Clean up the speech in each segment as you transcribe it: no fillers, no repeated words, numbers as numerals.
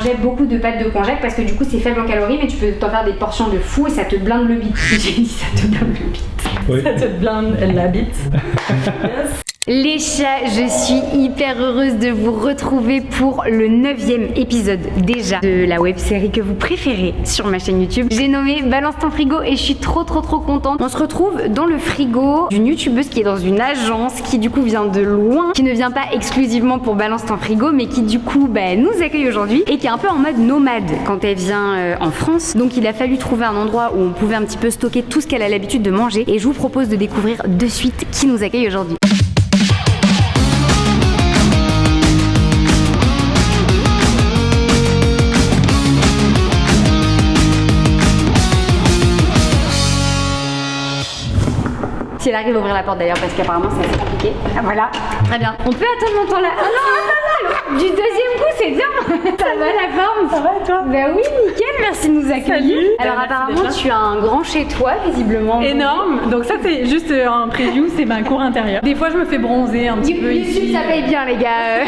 mangeais beaucoup de pâtes de konjac parce que du coup c'est faible en calories, mais tu peux t'en faire des portions de fou et ça te blinde le bide. J'ai dit ça te blinde le bide. Oui. Ça te blinde la bite. Yes. Les chats, je suis hyper heureuse de vous retrouver pour le 9e épisode déjà de la web-série que vous préférez sur ma chaîne YouTube. J'ai nommé Balance ton frigo et je suis trop contente. On se retrouve dans le frigo d'une youtubeuse qui est dans une agence, qui du coup vient de loin, qui ne vient pas exclusivement pour Balance ton frigo, mais qui du coup nous accueille aujourd'hui et qui est un peu en mode nomade quand elle vient en France. Donc il a fallu trouver un endroit où on pouvait un petit peu stocker tout ce qu'elle a l'habitude de manger et je vous propose de découvrir de suite qui nous accueille aujourd'hui. Si elle arrive à ouvrir la porte d'ailleurs parce qu'apparemment c'est assez compliqué. Ah, voilà, très bien. On peut attendre longtemps là. Ah non, du deuxième coup c'est bien. Ça va la forme? Ça va et toi? Bah oui, nickel, merci de nous accueillir. Salut. Alors apparemment tu as un grand chez toi visiblement. Énorme. Donc ça c'est juste un preview, c'est ma cour intérieure. Des fois je me fais bronzer un petit peu ici. YouTube ça paye bien les gars.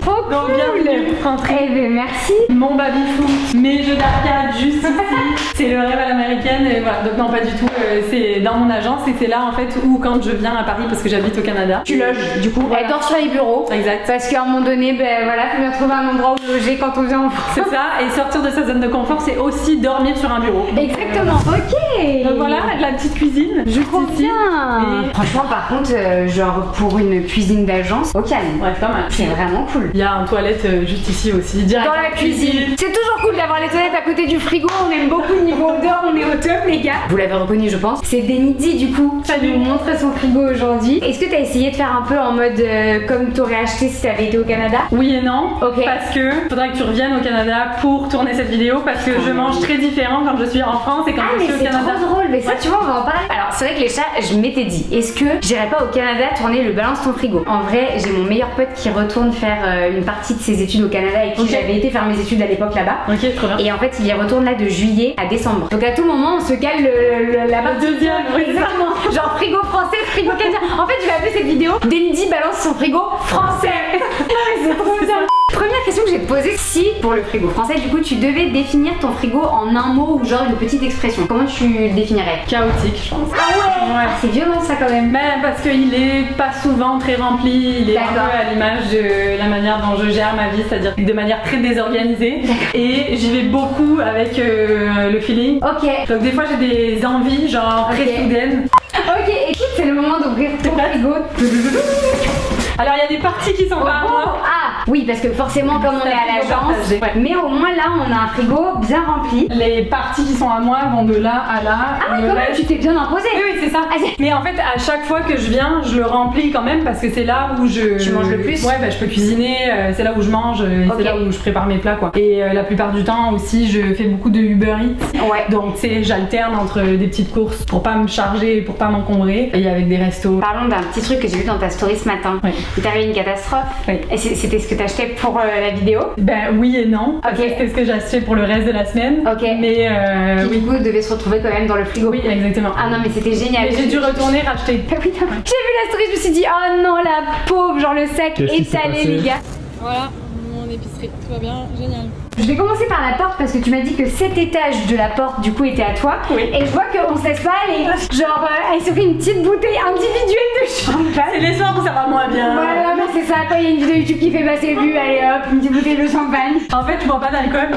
Trop cool. Donc bienvenue, rentrez. Eh ben merci. Mon baby-fou, mes jeux d'arcade juste ici. C'est le rêve à l'américaine et voilà. Donc non pas du tout, c'est dans mon agence et c'est là en fait où quand je viens à Paris parce que j'habite au Canada. Tu loges du coup. Voilà. Elle dort sur les bureaux. Exact. Parce qu'à un moment donné, voilà, faut bien trouver un endroit où loger quand on vient en France. C'est ça, et sortir de sa zone de confort, c'est aussi dormir sur un bureau. Donc, Exactement. Ok. donc voilà, la petite cuisine. Juste Trop ici. bien. Et- Franchement, par contre, genre pour une cuisine d'agence, au calme. Ouais, pas mal. C'est vraiment cool. Il y a un toilette juste ici aussi, direct. Dans la cuisine. C'est toujours cool d'avoir les toilettes à côté du frigo. On aime beaucoup niveau odeur, on est au top, les gars. Vous l'avez reconnu, je pense. C'est Denidi, du coup. Salut. Qui nous montre son frigo aujourd'hui. Est-ce que t'as essayé de faire un peu en mode comme t'aurais acheté si t'avais été au Canada? Oui et non, Ok. parce que faudrait que tu reviennes au Canada pour tourner cette vidéo parce que je mange très différent quand je suis en France et quand Ah je mais suis au c'est Canada. trop drôle, mais ça Ouais. tu vois on va en parler. Alors c'est vrai que les chats, je m'étais dit, est-ce que j'irais pas au Canada tourner le Balance ton frigo? En vrai j'ai mon meilleur pote qui retourne faire une partie de ses études au Canada et qui Ok. j'avais été faire mes études à l'époque là-bas. Ok, trop bien. Et en fait il y retourne là de juillet à décembre. Donc à tout moment on se cale la partie deuxième, oui, exactement. Genre frigo français, frigo canadien. En fait je vais appeler cette vidéo Dendy balance son frigo français. Non mais c'est trop bien. Première question que j'ai te posée, si pour le frigo français du coup tu devais définir ton frigo en un mot ou genre une petite expression, comment tu le définirais? Chaotique, je pense. Ah ouais, Ouais. C'est violent ça quand même. Mais parce qu'il est pas souvent très rempli, il est un D'accord. peu à l'image de la manière dont je gère ma vie, c'est-à-dire de manière très désorganisée. Et j'y vais beaucoup avec le feeling. Ok, Donc des fois j'ai des envies genre Ok. très soudaines. ok, écoute c'est le moment d'ouvrir ton prête? frigo. Alors il y a des parties qui sont pas à moi. Ah oui parce que forcément comme on est à l'agence, partagé. Ouais. mais au moins là on a un frigo bien rempli. Les parties qui sont à moi vont de là à là. Ah Le ouais quand même reste- tu t'es bien imposé. Oui, oui, c'est ça. Ah, c'est- Mais en fait, à chaque fois que je viens, je le remplis quand même parce que c'est là où je. Tu manges le plus. Ouais, bah, je peux cuisiner, c'est là où je mange, Ok. c'est là où je prépare mes plats quoi. Et la plupart du temps aussi, je fais beaucoup de Uber Eats. Ouais. Donc, tu sais, j'alterne entre des petites courses pour pas me charger, pour pas m'encombrer. Et avec des restos. Parlons d'un petit truc que j'ai vu dans ta story ce matin. Oui. Il t'est arrivé une catastrophe. Oui. Et c'était ce que t'achetais pour la vidéo. Ben oui et non. Parce Ok. que c'est ce que j'ai acheté pour le reste de la semaine. Ok. Mais Qui oui. du coup devait se retrouver quand même dans le frigo. Oui, exactement. Ah non mais c'était génial. Mais j'ai dû retourner racheter. Ah oui, non. J'ai vu la story, je me suis dit oh non la pauvre, genre le sac Qu'est-ce qui s'est étalé passé les gars. Voilà, mon épicerie, tout va bien, génial. Je vais commencer par la porte parce que tu m'as dit que cet étage de la porte du coup était à toi. Oui. Et je vois qu'on se laisse pas aller. Genre elle se fait une petite bouteille individuelle de C'est champagne. les soirs où ça va moins bien. Voilà, mais c'est ça, quand il y a une vidéo YouTube qui fait passer vue, allez hop, une petite bouteille de champagne. En fait, je bois pas d'alcool.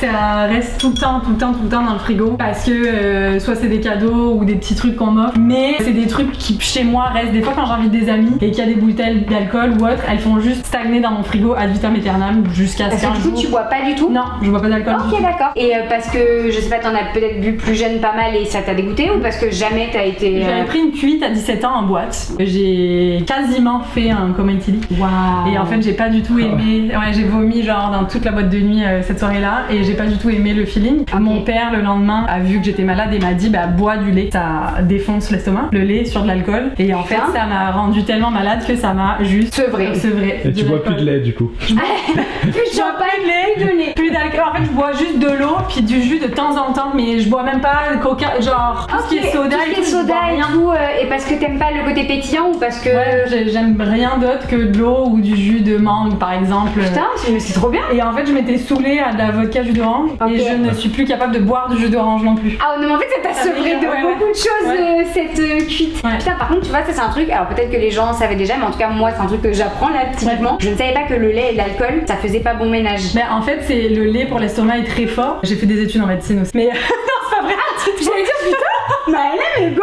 Ça reste tout le temps dans le frigo parce que soit c'est des cadeaux ou des petits trucs qu'on m'offre, mais c'est des trucs qui chez moi restent. Des fois, quand j'invite des amis et qu'il y a des bouteilles d'alcool ou autre, elles font juste stagner dans mon frigo ad vitam aeternam jusqu'à Parce ce que qu'un du coup jour. tu bois pas du tout. Non, je bois pas d'alcool. du Ok tout. d'accord. Et parce que je sais pas, t'en as peut-être bu plus jeune pas mal et ça t'a dégoûté ou parce que jamais t'as été. J'avais pris une cuite à 17 ans en boîte. J'ai quasiment fait un coma éthylique. Waouh. Et en fait, j'ai pas du tout aimé. Ouais, j'ai vomi genre dans toute la boîte de nuit cette soirée-là et j'ai pas du tout aimé le feeling. Mon père, le lendemain, a vu que j'étais malade et m'a dit bah bois du lait, ça défonce l'estomac, le lait sur de l'alcool. Et en fait, Putain. ça m'a rendu tellement malade que ça m'a juste Sevré. sevré. Et tu bois plus de lait du coup. Plus de champagne, plus de lait. Plus d'alcool. En fait, je bois juste de l'eau puis du jus de temps en temps, mais je bois même pas de coca, genre tout ce qui est soda tout ce qui est soda et tout, et parce que t'aimes pas le côté pétillant ou parce que... Ouais, j'aime rien d'autre que de l'eau ou du jus de mangue par exemple. Putain, c'est trop bien. Et en fait, je m'étais saoulée à de la vodka jus d'orange et je ne suis plus capable de boire du jus d'orange non plus. Ah non, mais en fait, ça t'a sevré de beaucoup de choses, cette cuite. Ouais. Putain, par contre, tu vois, ça c'est un truc, alors peut-être que les gens savaient déjà, mais en tout cas, moi, c'est un truc que j'apprends là, typiquement. Je ne savais pas que le lait et l'alcool, ça faisait pas bon ménage. Mais en fait, c'est le lait pour l'estomac est très fort. J'ai fait des études en médecine aussi. Mais non, c'est pas vrai. J'allais dire, putain, bah elle est mais go.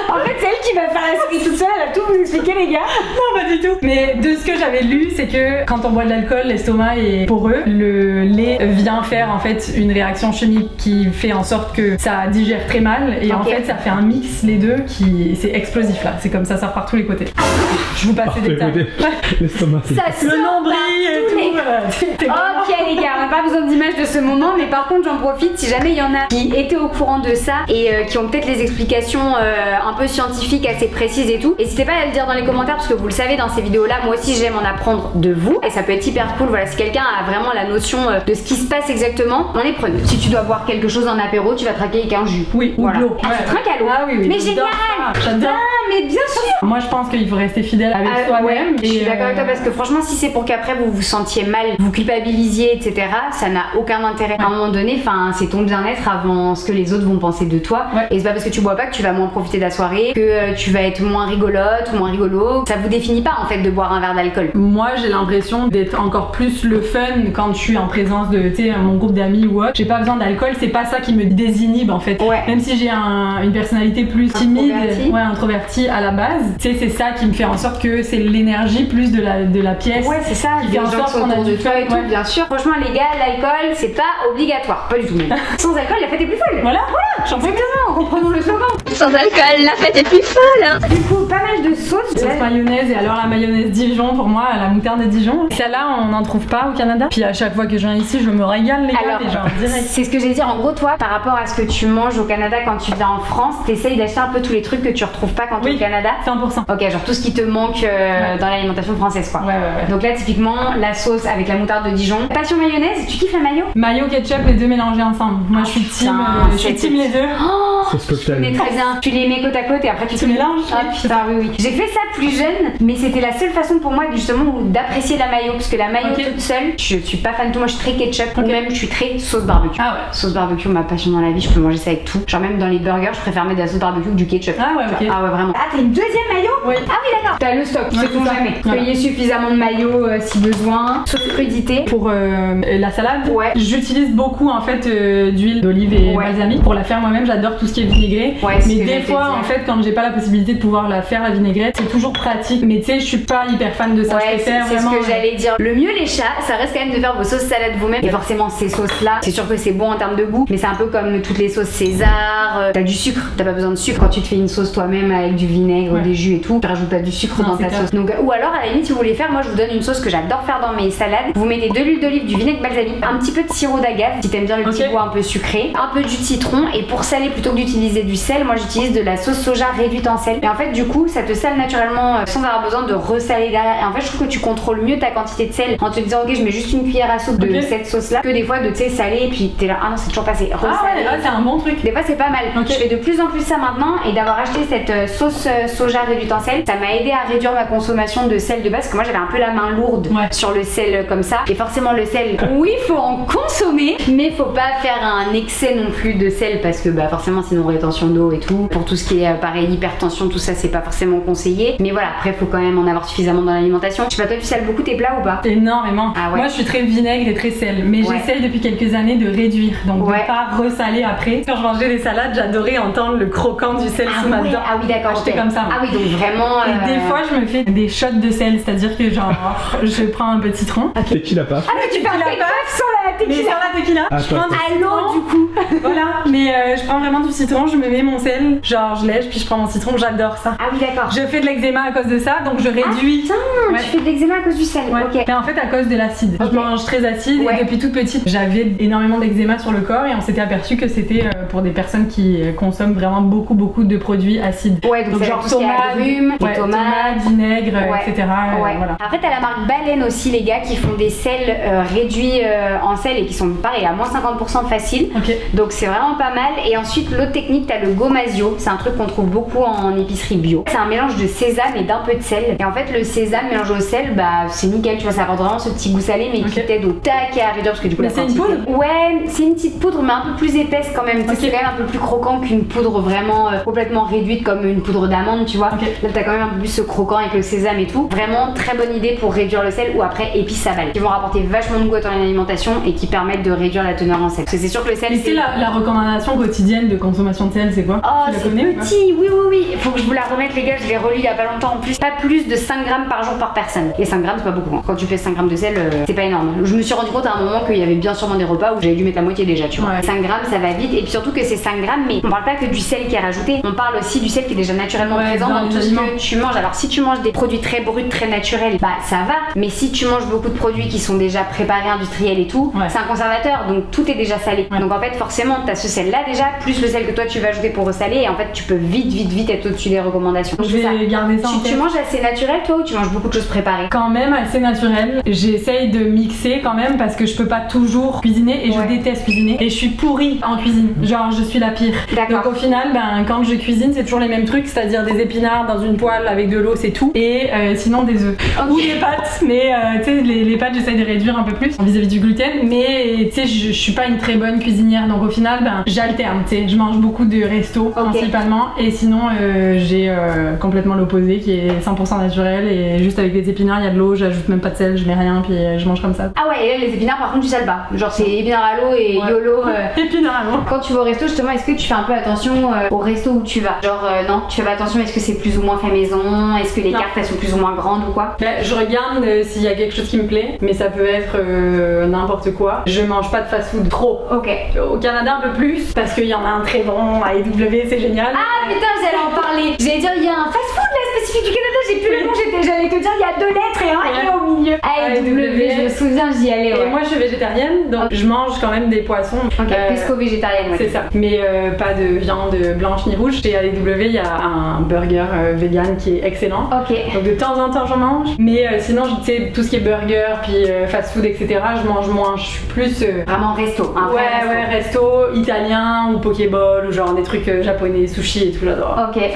En fait, c'est elle qui va faire la série toute seule, elle a tout vous expliquer, les gars. Non, pas du tout. Mais de ce que j'avais lu, c'est que quand on boit de l'alcool, l'estomac est poreux. Le lait vient faire en fait une réaction chimique qui fait en sorte que ça digère très mal. Et en fait, ça fait un mix, les deux, qui c'est explosif là. C'est comme ça part tous les côtés. Je vous passe les détails. L'estomac, c'est Ça Le nombril et tout. Ok les gars, on n'a pas besoin d'images de ce moment, mais par contre j'en profite si jamais il y en a qui étaient au courant de ça et qui ont peut-être les explications un peu scientifiques assez précises et tout. N'hésitez pas à le dire dans les commentaires parce que vous le savez dans ces vidéos là, moi aussi j'aime en apprendre de vous et ça peut être hyper cool. Voilà, si quelqu'un a vraiment la notion de ce qui se passe exactement, on est preneur. Si tu dois boire quelque chose en apéro, tu vas traquer avec un jus. Oui, ou voilà. de l'eau. Ah, tu trinques à l'eau. Ah oui, mais j'adore génial. ça. J'adore. Mais bien sûr. Moi je pense qu'il faut rester fidèle avec soi-même. Ouais, je suis d'accord avec toi parce que franchement si c'est pour qu'après vous vous sentiez mal, vous culpabilisiez etc, ça n'a aucun intérêt. À un moment donné, c'est ton bien-être avant ce que les autres vont penser de toi. Et c'est pas parce que tu bois pas que tu vas moins profiter de la soirée, que tu vas être moins rigolote ou moins rigolo. Ça vous définit pas en fait de boire un verre d'alcool. Moi j'ai l'impression d'être encore plus le fun quand je suis en présence de mon groupe d'amis ou autre. J'ai pas besoin d'alcool, c'est pas ça qui me désinhibe en fait. Même si j'ai une personnalité plus timide, introvertie à la base, c'est ça qui me fait en sorte que c'est l'énergie plus de la pièce. Ouais, c'est ça, qui fait en sorte qu'on a du fun et tout, bien sûr. Franchement les gars, l'alcool c'est pas obligatoire, pas du tout même. Sans alcool la fête est plus folle. Voilà, exactement, reprenons le slogan. Sans alcool, la fête est plus folle hein. Du coup, pas mal de sauces. Sauce mayonnaise, et alors la mayonnaise Dijon pour moi, la moutarde de Dijon. Celle-là on n'en trouve pas au Canada. Puis à chaque fois que je viens ici, je me régale les gars, genre direct. C'est ce que j'allais dire, en gros toi, par rapport à ce que tu manges au Canada quand tu viens en France, t'essayes d'acheter un peu tous les trucs que tu retrouves pas quand tu es au Canada. 100%. Ok, genre tout ce qui te manque dans l'alimentation française quoi. Ouais. Donc là typiquement la sauce avec la moutarde de Dijon. Passion mayonnaise, tu kiffes la mayo? Mayo, ketchup, les deux mélangés ensemble. Moi je suis team les deux. Oh, sauce cocktail. mais très bien. Tu les mets côte à côte et après tu mélanges. Ah putain oui. J'ai fait ça plus jeune, mais c'était la seule façon pour moi justement d'apprécier la mayo parce que la mayo toute seule, je suis pas fan de tout. Moi je suis très ketchup ou même je suis très sauce barbecue. Ah ouais. Sauce barbecue, ma passion dans la vie, je peux manger ça avec tout. Genre même dans les burgers, je préfère mettre de la sauce barbecue que du ketchup. Ah ouais, ok. Ah ouais vraiment. Ah t'as une deuxième mayo? Oui. Ah oui d'accord. T'as le stock, c'est ton jamais. Payer suffisamment de mayo si besoin. Sauce crudité. Pour la salade, ouais. J'utilise beaucoup en fait d'huile d'olive et balsamique pour la faire moi-même. J'adore tout ce qui est vinaigré. Mais des fois en fait quand j'ai pas la possibilité de pouvoir la faire la vinaigrette, c'est toujours pratique. Mais tu sais, je suis pas hyper fan de ça. Je préfère vraiment. C'est ce que j'allais dire. Le mieux les chats, ça reste quand même de faire vos sauces salades vous-même. Et forcément ces sauces là, c'est sûr que c'est bon en termes de goût, mais c'est un peu comme toutes les sauces César. T'as du sucre, t'as pas besoin de sucre quand tu te fais une sauce toi-même avec du vinaigre, des jus et tout. Tu rajoutes pas du sucre dans ta sauce. Donc ou alors à la limite si vous voulez faire, moi je vous donne une sauce que j'adore faire dans mes salades. Vous mettez de l'huile d'olive, du vinaigre balsamique, un petit peu de sirop d'agave si t'aimes bien le petit goût un peu sucré, un peu du citron et pour saler plutôt que d'utiliser du sel, moi j'utilise de la sauce soja réduite en sel. Et en fait du coup ça te sale naturellement sans avoir besoin de ressaler derrière. Et en fait je trouve que tu contrôles mieux ta quantité de sel en te disant ok je mets juste une cuillère à soupe de cette sauce là que des fois de saler et puis t'es là ah non c'est toujours passé. Ah ouais là c'est un bon truc. Des fois c'est pas mal. Je fais de plus en plus ça maintenant et d'avoir acheté cette sauce soja réduite en sel, ça m'a aidé à réduire ma consommation de sel de base parce que moi j'avais un peu la main lourde sur le sel comme ça. Et forcément le sel, oui faut en consommer, mais faut pas faire un excès non plus de sel parce que forcément sinon rétention d'eau et tout. Pour tout ce qui est pareil hypertension tout ça c'est pas forcément conseillé. Mais voilà après faut quand même en avoir suffisamment dans l'alimentation. Je sais pas toi tu sales beaucoup tes plats ou pas? Énormément. Ah ouais. Moi je suis très vinaigre et très sel, mais j'essaye depuis quelques années de réduire, donc de pas ressaler après. Quand je mangeais des salades j'adorais entendre le croquant du sel sous ma dent. Ah oui d'accord. J'étais comme ça. Ah oui donc vraiment. Et des fois je me fais des shots de sel, c'est-à-dire que genre je prends un peu de citron. Tequila pas. Ah mais tu fais un take off sur la tequila. Mais sur la tequila. Ah, je prends à l'eau du coup. Voilà. Mais je prends vraiment du citron, je me mets mon sel, genre je lèche puis je prends mon citron, j'adore ça. Ah oui d'accord. Je fais de l'eczéma à cause de ça, donc je réduis. Ah putain, tu fais de l'eczéma à cause du sel. Ok. Mais en fait à cause de l'acide. Je mange très acide et depuis toute petite j'avais énormément d'eczéma sur le corps et on s'était aperçu que c'était pour des personnes qui consomment vraiment beaucoup de produits acides. Ouais donc genre tomates, vinaigre, etc. Voilà. Après t'as la marque Baleine aussi les gars qui font des sels réduits en sel et qui sont pareil à moins 50% facile. Donc c'est vraiment pas mal. Et ensuite l'autre technique, t'as le gomasio. C'est un truc qu'on trouve beaucoup en épicerie bio. C'est un mélange de sésame et d'un peu de sel. Et en fait le sésame mélangé au sel, bah c'est nickel, tu vois, ça apporte vraiment ce petit goût salé mais qui t'aide au taquet à réduire parce que du coup c'est une poudre. Ouais, c'est une petite poudre mais un peu plus épaisse quand même. C'est quand même un peu plus croquant qu'une poudre vraiment complètement réduite comme une poudre d'amande, tu vois. Là t'as quand même un peu plus ce croquant avec le sésame et tout. Vraiment très bonne idée pour réduire le sel ou après épices savales qui vont rapporter vachement de goût à ton alimentation et qui permettent de réduire la teneur en sel. Parce que c'est sûr que le sel. C'est la recommandation quotidienne de consommation de sel, c'est quoi? Oh, c'est petit, oui. Faut que je vous la remette, les gars, je l'ai relu il y a pas longtemps en plus. Pas plus de 5 grammes par jour par personne. Et 5 grammes, c'est pas beaucoup. Hein. Quand tu fais 5 grammes de sel, c'est pas énorme. Je me suis rendu compte à un moment qu'il y avait bien sûrement des repas où j'avais dû mettre la moitié déjà, tu vois. 5 grammes, ça va vite. Et puis surtout que c'est 5 grammes, mais on parle pas que du sel qui est rajouté. On parle aussi du sel qui est déjà naturellement présent dans tout ce que tu manges. Alors si tu manges des produits très bruts, très naturels, bah ça va. Mais si tu manges beaucoup de produits qui sont déjà préparés, industriels et tout, c'est un conservateur. Donc tout est déjà salé. Donc en fait, forcément, t'as ce sel là déjà, plus le sel que toi tu vas ajouter pour ressaler. Et en fait, tu peux vite être au-dessus des recommandations. Donc, je vais garder ça en tête. Tu manges assez naturel toi ou tu manges beaucoup de choses préparées? Quand même assez naturel. J'essaye de mixer quand même parce que je peux pas toujours cuisiner et je déteste cuisiner. Et je suis pourrie en cuisine. Genre, je suis la pire. Donc au final, quand je cuisine, c'est toujours les mêmes trucs, c'est-à-dire des épinards dans une poêle avec de l'eau, c'est tout. Et sinon des œufs. Ou des pâtes. Mais tu sais, les pâtes, j'essaye de réduire un peu plus vis-à-vis du gluten. Mais tu sais, je suis pas une très bonne cuisinière. Donc au final, j'alterne. Tu sais, je mange beaucoup de resto principalement. Et sinon, j'ai complètement l'opposé qui est 100% naturel. Et juste avec des épinards, il y a de l'eau, j'ajoute même pas de sel, je mets rien, puis je mange comme ça. Ah ouais, et là, les épinards, par contre, tu sales pas. Genre, c'est épinards à l'eau et YOLO. Épinards à l'eau. Quand tu vas au resto, justement, est-ce que tu fais un peu attention au resto où tu vas? Genre, non, tu fais pas attention, est-ce que c'est plus ou moins fait maison? Est-ce que les cartes elles sont plus ou moins grandes ou quoi? Je regarde s'il y a quelque chose qui me plaît, mais ça peut être n'importe quoi. Je mange pas de fast-food trop. Au Canada, un peu plus, parce qu'il y en a un très bon à AEW, c'est génial. Ah putain, j'allais en parler. J'allais dire, il y a un fast-food là spécifique du Canada, j'ai plus le nom, j'allais te dire, il y a 2 lettres et un E au milieu. AEW, je me souviens, j'y allais. Et moi, je suis végétarienne, donc je mange quand même des poissons. Pesco-végétarienne, c'est ça. Mais pas de viande blanche ni rouge. Chez AEW, il y a un burger vegan qui est excellent. Donc de temps en temps, j'en mange. Mais sinon, tu sais, tout ce qui est burger, puis fast-food, etc., je mange moins. Je suis plus. Vraiment resto. Resto italien ou pokéball ou genre des trucs japonais, sushi et tout, j'adore. Ouais.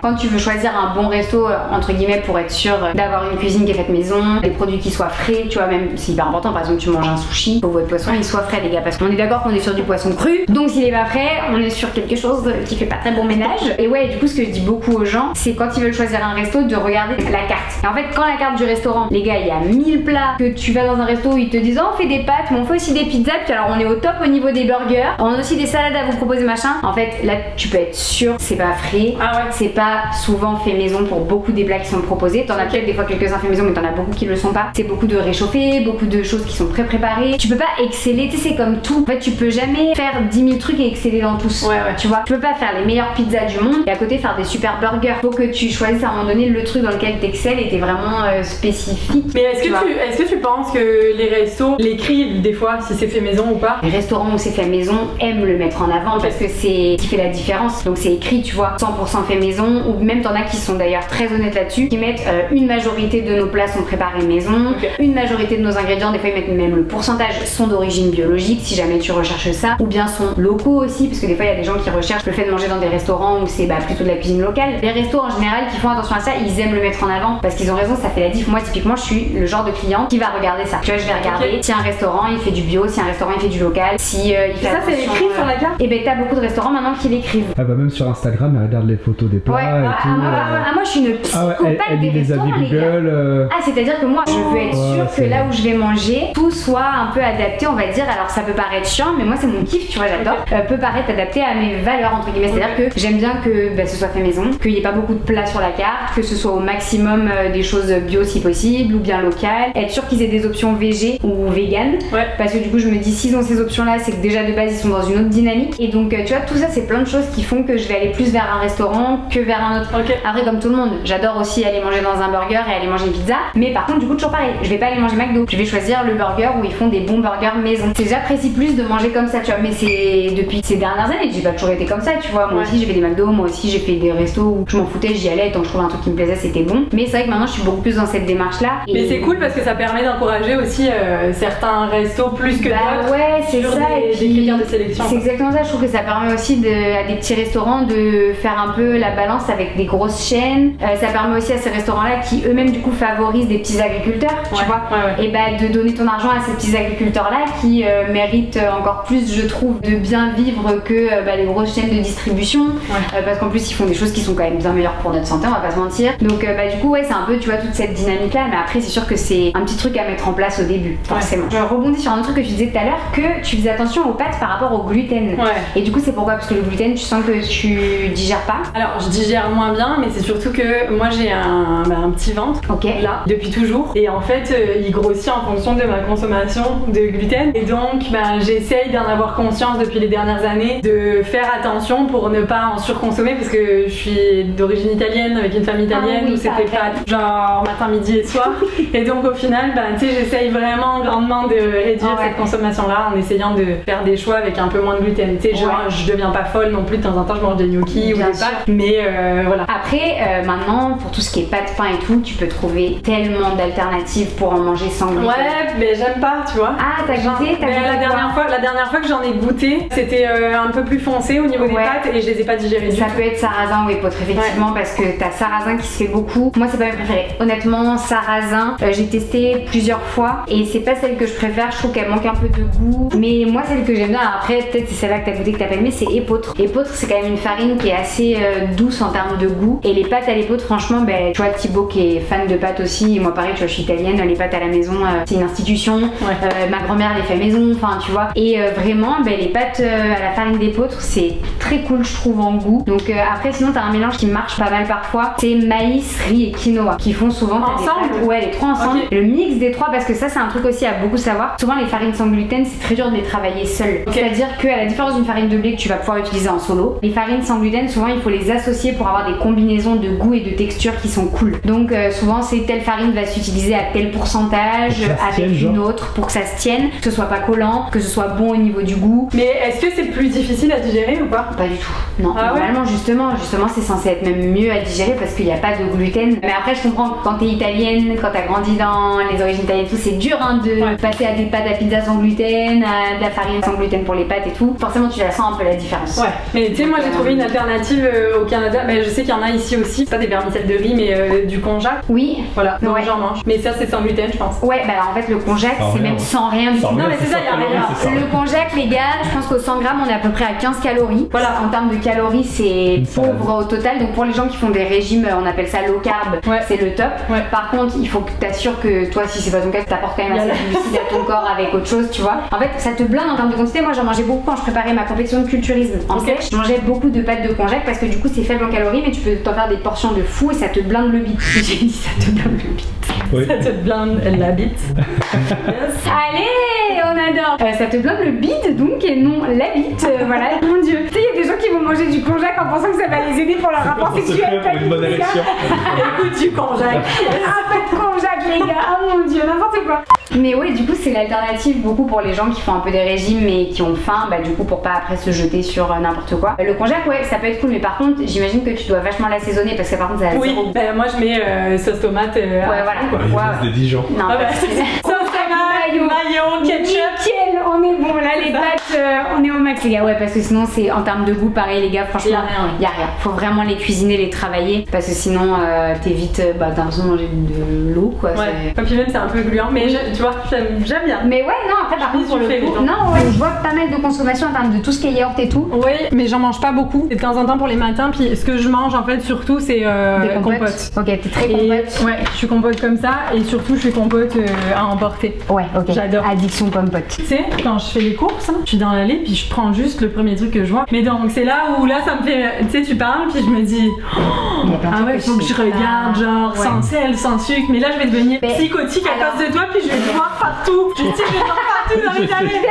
Quand tu veux choisir un bon resto, entre guillemets, pour être sûr d'avoir une cuisine qui est faite maison, des produits qui soient frais, tu vois, même c'est hyper important. Par exemple, tu manges un sushi, faut que votre poisson il soit frais, les gars, parce qu'on est d'accord qu'on est sur du poisson cru. Donc s'il est pas frais, on est sur quelque chose qui fait pas très bon ménage. Et ouais, du coup, ce que je dis beaucoup aux gens, c'est quand ils veulent choisir un resto, de regarder la carte. Et en fait, quand la carte du restaurant, les gars, il y a 1000 plats, que tu vas dans un resto où ils te disent, oh, on fait des pâtes, mais on fait aussi des pizzas, puis alors on est au top au niveau des burgers, on a aussi des salades à vous proposer, machin. En fait, là, tu peux être sûr, c'est pas frais, c'est pas souvent fait maison pour beaucoup des plats qui sont proposés. T'en as peut-être des fois quelques-uns fait maison, mais t'en as beaucoup qui le sont pas. C'est beaucoup de réchauffé, beaucoup de choses qui sont pré-préparées. Tu peux pas exceller, tu sais, c'est comme tout. En fait, tu peux jamais faire 10 000 trucs et exceller dans tous. Tu vois, tu peux pas faire les meilleures pizzas du monde et à côté faire des super burgers. Faut que tu choisisses à un moment donné le truc dans lequel t'excelles et t'es vraiment spécifique. Mais est-ce que tu penses que les restos l'écrivent des fois si c'est fait maison ou pas? Les restaurants où c'est fait maison aiment le mettre en avant parce que c'est ce qui fait la différence. Donc c'est écrit, tu vois, 100% fait maison, ou même t'en as qui sont d'ailleurs très honnêtes là-dessus, qui mettent une majorité de nos plats sont préparés maison, une majorité de nos ingrédients, des fois ils mettent même le pourcentage sont d'origine biologique si jamais tu recherches ça, ou bien sont locaux aussi, parce que des fois il y a des gens qui recherchent le fait de manger dans des restaurants où c'est plutôt de la cuisine locale. Les restos en général qui font attention à ça, ils aiment le mettre en avant parce qu'ils ont raison, ça fait la diff. Moi typiquement je suis le genre de client qui va regarder ça. Tu vois, je vais regarder si un restaurant il fait du bio, si un restaurant il fait du local, si il fait ça c'est écrit sur la carte. Et t'as beaucoup de restaurants maintenant qui l'écrivent. Même sur Instagram, elle regarde les photos des plats et tout. Moi je suis une psychopathe elle lit des les restaurants, avis Google. C'est-à-dire que moi je veux être sûre que là où je vais manger, tout soit un peu adapté, on va dire. Alors ça peut paraître chiant, mais moi c'est mon kiff, tu vois, j'adore. Peut paraître adapté à mes valeurs entre guillemets. C'est-à-dire que j'aime bien que ce soit fait maison, qu'il n'y ait pas beaucoup de plats sur la carte, que ce soit au maximum des choses bio si possible ou bien locales. Être sûr qu'ils aient des options végé ou vegan. Parce que du coup je me dis s'ils ont ces options là, c'est que déjà de base ils sont dans une autre dynamique. Et donc tu vois, tout ça c'est plein de choses qui font que je vais aller plus vers un restaurant que vers un autre. Après comme tout tout le monde. J'adore aussi aller manger dans un burger et aller manger une pizza. Mais par contre, du coup, toujours pareil. Je vais pas aller manger McDo. Je vais choisir le burger où ils font des bons burgers maison. C'est j'apprécie plus de manger comme ça, tu vois. Mais c'est depuis ces dernières années, j'ai pas toujours été comme ça, tu vois. Moi aussi, j'ai fait des McDo. Moi aussi, j'ai fait des restos où je m'en foutais, j'y allais. Tant que je trouvais un truc qui me plaisait, c'était bon. Mais c'est vrai que maintenant, je suis beaucoup plus dans cette démarche-là. Mais c'est cool parce que ça permet d'encourager aussi certains restos plus que d'autres. Ouais, c'est ça. Des critères de sélection. C'est exactement ça. Je trouve que ça permet aussi à des petits restaurants de faire un peu la balance avec des grosses chaînes. Ça permet aussi à ces restaurants-là qui eux-mêmes du coup favorisent des petits agriculteurs, tu vois. Et bah de donner ton argent à ces petits agriculteurs-là qui méritent encore plus, je trouve, de bien vivre que les grosses chaînes de distribution. Parce qu'en plus ils font des choses qui sont quand même bien meilleures pour notre santé, on va pas se mentir. Donc du coup c'est un peu, tu vois, toute cette dynamique-là. Mais après c'est sûr que c'est un petit truc à mettre en place au début, forcément. Je rebondis sur un autre truc que tu disais tout à l'heure, que tu faisais attention aux pâtes par rapport au gluten. Et du coup c'est pourquoi? Parce que le gluten, tu sens que tu digères pas? Alors je digère moins bien, mais c'est surtout que moi j'ai un petit ventre là depuis toujours, et en fait il grossit en fonction de ma consommation de gluten, et donc j'essaye d'en avoir conscience depuis les dernières années, de faire attention pour ne pas en surconsommer, parce que je suis d'origine italienne avec une famille italienne où c'était pas genre matin, midi et soir, et donc au final tu sais, j'essaye vraiment grandement de réduire cette consommation là en essayant de faire des choix avec un peu moins de gluten. Tu sais, je deviens pas folle non plus, de temps en temps je mange des gnocchis ou des pâtes, mais voilà. Après maintenant pour tout ce qui est pâtes, pain et tout, tu peux trouver tellement d'alternatives pour en manger sans gluten. Ouais, mais j'aime pas, tu vois. Ah, t'as goûté? La dernière fois que j'en ai goûté, c'était un peu plus foncé au niveau des pâtes et je les ai pas digérées. Ça peut être sarrasin ou épeautre, effectivement, parce que t'as sarrasin qui se fait beaucoup. Moi, c'est pas mes préférés. Honnêtement, sarrasin, j'ai testé plusieurs fois et c'est pas celle que je préfère. Je trouve qu'elle manque un peu de goût. Mais moi, celle que j'aime bien, après, peut-être c'est celle-là que t'as goûté que t'as pas aimé, c'est épeautre. Épeautre, c'est quand même une farine qui est assez douce en termes de goût. Et les pâtes à l'épeautre, franchement, tu vois, Thibaut qui est fan de pâtes aussi, et moi pareil, tu vois, je suis italienne, les pâtes à la maison, c'est une institution. Ma grand-mère les fait maison, enfin, tu vois. Et vraiment, les pâtes à la farine d'épeautre, c'est très cool, je trouve, en goût. Donc après, sinon, t'as un mélange qui marche pas mal parfois. C'est maïs, riz et quinoa qui font souvent ensemble. Ouais, les trois ensemble. Le mix des trois, parce que ça, c'est un truc aussi à beaucoup savoir. Souvent, les farines sans gluten, c'est très dur de les travailler seules. C'est-à-dire qu'à la différence d'une farine de blé que tu vas pouvoir utiliser en solo, les farines sans gluten, souvent, il faut les associer pour avoir des combinaisons de goût et de texture qui sont cool. Donc souvent, c'est telle farine va s'utiliser à tel pourcentage avec une autre pour que ça se tienne, que ce soit pas collant, que ce soit bon au niveau du goût. Mais est-ce que c'est plus difficile à digérer ou pas? Pas du tout. Non. Normalement, justement, c'est censé être même mieux à digérer parce qu'il n'y a pas de gluten. Mais après, je comprends que quand t'es italienne, quand t'as grandi dans les origines italiennes et tout, c'est dur de passer à des pâtes à pizza sans gluten, à de la farine sans gluten pour les pâtes et tout. Forcément, tu la sens un peu la différence. Mais tu sais, moi j'ai trouvé une alternative au Canada. Je sais qu'il y en a ici aussi. C'est pas des vermicelles de riz, mais du konjac. Oui. Voilà. Donc j'en mange. Mais ça, c'est sans gluten, je pense. Ouais, en fait, le konjac, c'est même sans rien du tout. Non, mais c'est ça, il y a rien. Le konjac, les gars, je pense qu'au 100 grammes, on est à peu près à 15 calories. Voilà. En termes de calories, c'est pauvre au total. Donc pour les gens qui font des régimes, on appelle ça low carb, c'est le top. Par contre, il faut que t'assures que toi, si c'est pas ton cas, que t'apportes quand même assez de glucides à ton corps avec autre chose, tu vois. En fait, ça te blinde en termes de quantité. Moi, j'en mangeais beaucoup quand je préparais ma compétition de culturisme. En fait, je mangeais beaucoup de pâtes de konjac parce que du coup, c'est faible en calories, mais tu peux t'en faire des portions de fou et ça te blinde le bide. J'ai dit, ça te blinde le bide. Ça te blinde la bite. Allez, on adore. Ça te blinde le bide donc et non la bite. Voilà, mon dieu. Tu sais, il y a des gens qui vont manger du konjac en pensant que ça va les aider pour leur rapport sexuel. Pour une bonne érection. Écoute, du konjac. Un peu de konjac, les gars. Oh mon dieu, n'importe quoi. Mais ouais, du coup, c'est l'alternative beaucoup pour les gens qui font un peu des régimes mais qui ont faim, du coup, pour pas après se jeter sur n'importe quoi. Le konjac, ça peut être cool, mais par contre, j'imagine que tu dois vachement l'assaisonner parce que par contre, ça a zéro. Moi je mets sauce tomate. Des Dijon. Non, sauce tomate, mayo, ketchup. Nickel, on est bon là, les pâtes, on est au max, les gars. Ouais, parce que sinon, c'est en termes de goût, pareil, les gars, franchement, y a rien. Faut vraiment les cuisiner, les travailler parce que sinon, t'évites, t'as l'impression de manger de l'eau, quoi. Et puis même, c'est un peu gluant, mais tu vois, j'aime bien. Mais ouais, non, après, par contre, pour le coup, je vois pas mal de consommation en termes de tout ce qui est yaourt et tout. Oui, mais j'en mange pas beaucoup. Et de temps en temps pour les matins, puis ce que je mange en fait surtout c'est des compotes. Ok, t'es très compote. Ouais, je suis compote comme ça et surtout je suis compote à emporter. Ouais, ok. J'adore. Addiction compote. Tu sais, quand je fais les courses, je suis dans l'allée puis je prends juste le premier truc que je vois. Mais donc c'est là où ça me fait, tu sais, tu parles puis je me dis faut que je regarde genre sans sel, sans sucre. Mais là je vais devenir psychotique à cause de toi puis je vais te voir partout. Je vais te voir partout dans les allées.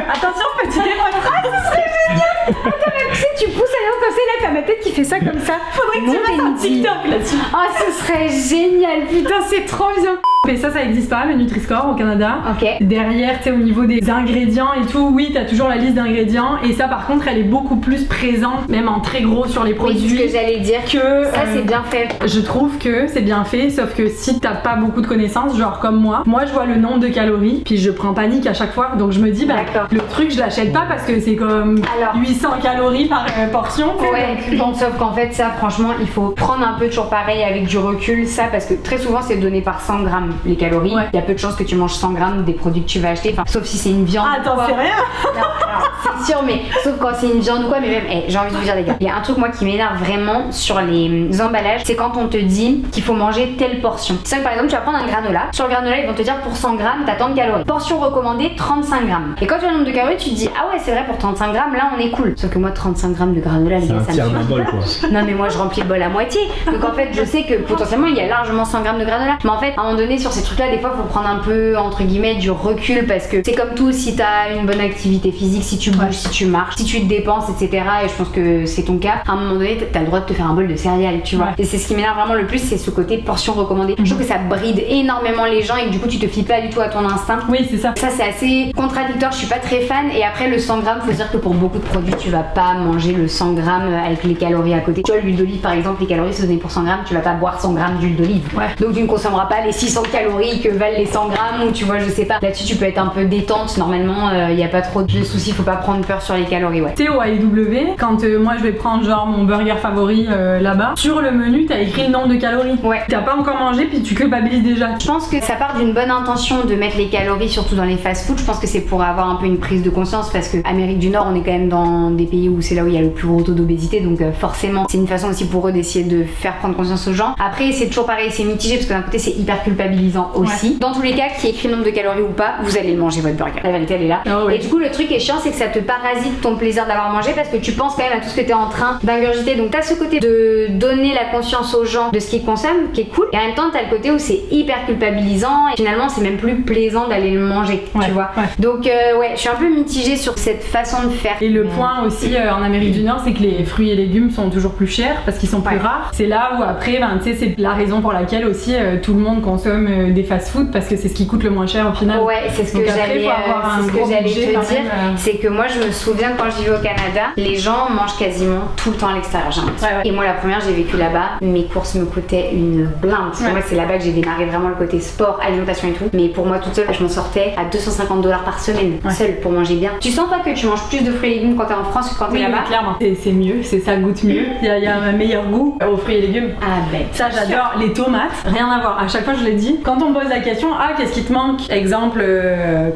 Attention, petit démonstration, ce serait génial. Attends, mais tu sais, tu pousses à l'eau comme là, t'as ma tête qui fait ça comme ça. Faudrait que tu fasses un TikTok là-dessus. Oh, ce serait génial, putain, c'est trop bien. Mais ça existe pas, le Nutri-Score au Canada. Ok. Derrière, tu sais, au niveau des ingrédients et tout, oui, t'as toujours la liste d'ingrédients. Et ça, par contre, elle est beaucoup plus présente, même en très gros sur les produits. Oui, c'est ce que j'allais dire. Que ça, c'est bien fait. Je trouve que c'est bien fait, sauf que si t'as pas beaucoup de connaissances, genre comme moi je vois le nombre de calories, puis je prends panique à chaque fois. Donc je me dis, bah, le truc, je l'achète pas parce que c'est comme 800 calories par portion. Ouais, bon, sauf qu'en fait, ça, franchement, il faut prendre un peu toujours pareil avec du recul, ça, parce que très souvent, c'est donné par 100 grammes les calories. Ouais. Il y a peu de chances que tu manges 100 grammes des produits que tu vas acheter, enfin, sauf si c'est une viande. Ah, attends, c'est rien. Non, alors, c'est sûr, mais sauf quand c'est une viande ou quoi, mais même, j'ai envie de vous dire, les gars, il y a un truc, moi, qui m'énerve vraiment sur les emballages, c'est quand on te dit qu'il faut manger telle portion. C'est ça que, par exemple, tu vas prendre un granola. Sur le granola, ils vont te dire pour 100 grammes, t'as tant de calories. Portion recommandée, 35 grammes. Et quand tu as le nombre de calories, tu te dis, ah ouais, c'est vrai, pour 35 grammes, là, on est cool. Sauf que moi, 35 grammes de granola, les gars, ça me tiers d'un bol, quoi. Non, mais moi, je remplis le bol à moitié. Donc, en fait, je sais que potentiellement, il y a largement 100 grammes de granola. Mais en fait, à un moment donné, sur ces trucs-là, des fois, faut prendre un peu, entre guillemets, du recul parce que c'est comme tout, si t'as une bonne activité physique, si tu bouges, si tu marches, si tu te dépenses, etc. Et je pense que c'est ton cas, à un moment donné, t'as le droit de te faire un bol de céréales, tu vois. Et c'est ce qui m'énerve vraiment le plus, c'est ce côté portion recommandée. Je trouve que ça bride énormément les gens et que du coup, tu te fies pas du tout à ton instinct. Oui, c'est ça. Ça, c'est assez contradictoire, je suis pas très fan. Et après, le 100 grammes, faut dire que pour beaucoup de produits, tu vas pas manger le 100 grammes avec les calories à côté. Tu vois, l'huile d'olive, par exemple, les calories sont données pour 100 grammes, tu vas pas boire 100 grammes d'huile d'olive. Donc, tu ne consommeras pas les 600 calories que valent les 100 grammes ou tu vois, je sais pas. Là-dessus, tu peux être un peu détente. Normalement, y a pas trop de soucis, faut pas prendre peur sur les calories, ouais. Tu sais, au AEW, quand moi je vais prendre genre mon burger favori là-bas, sur le menu, t'as écrit le nombre de calories. Ouais. T'as pas encore mangé, puis tu culpabilises déjà. Je pense que ça part d'une bonne intention de mettre les calories, surtout dans les fast-food. Je pense que c'est pour avoir un peu une prise de conscience parce que Amérique du Nord, on est quand même dans des pays où c'est là où il y a le plus gros taux d'obésité, donc forcément, c'est une façon aussi pour eux d'essayer de faire prendre conscience aux gens. Après, c'est toujours pareil, c'est mitigé parce que d'un côté, c'est hyper culpabilisant aussi. Ouais. Dans tous les cas, qu'il y ait écrit le nombre de calories ou pas, vous allez le manger votre burger. La vérité, elle est là. Oh, ouais. Et du coup, le truc est chiant, c'est que ça te parasite ton plaisir d'avoir mangé parce que tu penses quand même à tout ce que t'es en train d'ingurgiter. Donc, t'as ce côté de donner la conscience aux gens de ce qu'ils consomment, qui est cool. Et en même temps, t'as le côté où c'est hyper culpabilisant et finalement, c'est même plus plaisant d'aller le manger, tu vois. Ouais. Donc, ouais, je suis un peu mitigée sur cette façon de faire. Et le point aussi en Amérique du Nord, c'est que les fruits et légumes sont toujours plus chers parce qu'ils sont plus rares. C'est là où après, ben, tu sais, c'est la raison pour laquelle aussi tout le monde consomme des fast-food parce que c'est ce qui coûte le moins cher au final. Ouais, c'est ce que j'allais te dire. C'est que moi, je me souviens quand je vivais au Canada, les gens mangent quasiment tout le temps à l'extérieur. Et moi, la première, j'ai vécu là-bas. Mes courses me coûtaient une blinde. Pour moi, c'est là-bas que j'ai démarré vraiment le côté sport, alimentation et tout. Mais pour moi, toute seule, je m'en sortais à $250 par semaine, seule pour manger bien. Tu sens pas que tu manges plus de fruits et légumes quand t'es en France que quand t'es là-bas? Clairement. C'est mieux, ça goûte mieux. Il y a un meilleur goût aux fruits et légumes. Ah ben. Ça, j'adore. Les tomates, rien à voir. À chaque fois, je l'ai dit. Quand on me pose la question, qu'est-ce qui te manque? Exemple,